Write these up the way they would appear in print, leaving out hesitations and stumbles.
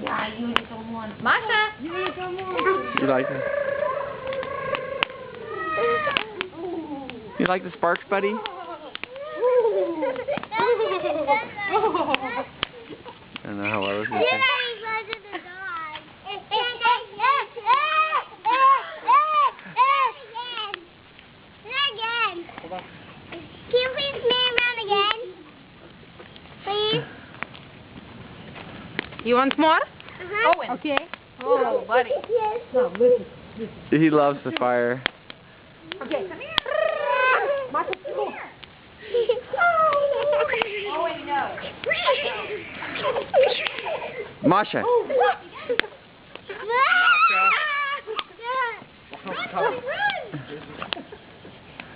Yeah, you don't want. Masha! You don't want. You like it? You like the sparks, buddy? I don't know how well this is. Can you please spin around again? Please? You want more? Uh-huh. Okay. Oh, buddy. Yes. No, listen. He loves the fire. Okay, come here. Masha, come here. Oh, wait, no. Masha.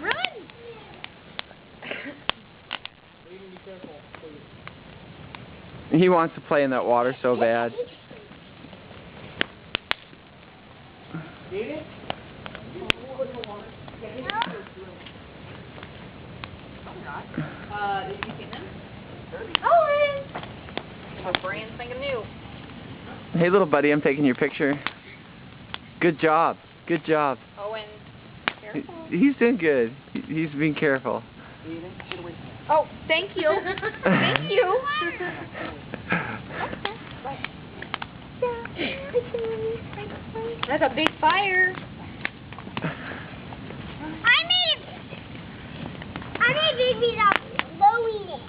Run! He wants to play in that water so bad. Did you get them? Owen! My brand spanking new. Hey, little buddy, I'm taking your picture. Good job. Good job. Owen, careful. He's doing good. He's being careful. Oh, thank you. Thank you. That's a big fire. I made babies out blowing it.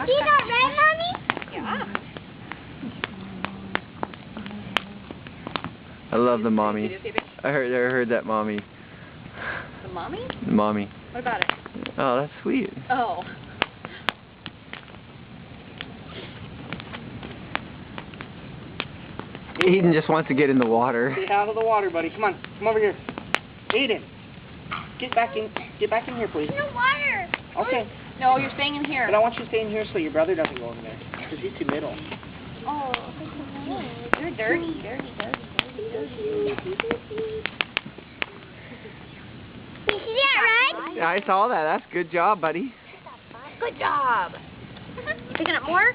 See that red, Mommy? Yeah. I love the mommy. I heard that mommy. The mommy? The mommy. What about it? Oh, that's sweet. Oh. Eden just wants to get in the water. Get out of the water, buddy. Come on. Come over here. Eden. Get back in here, please. No water. Okay. No, you're staying in here. But I want you to stay in here so your brother doesn't go in there. Because he's too little. Oh, you're dirty, dirty, dirty, dirty, dirty. You see that, right? Yeah, I saw that. That's good job, buddy. Good job. Picking up more?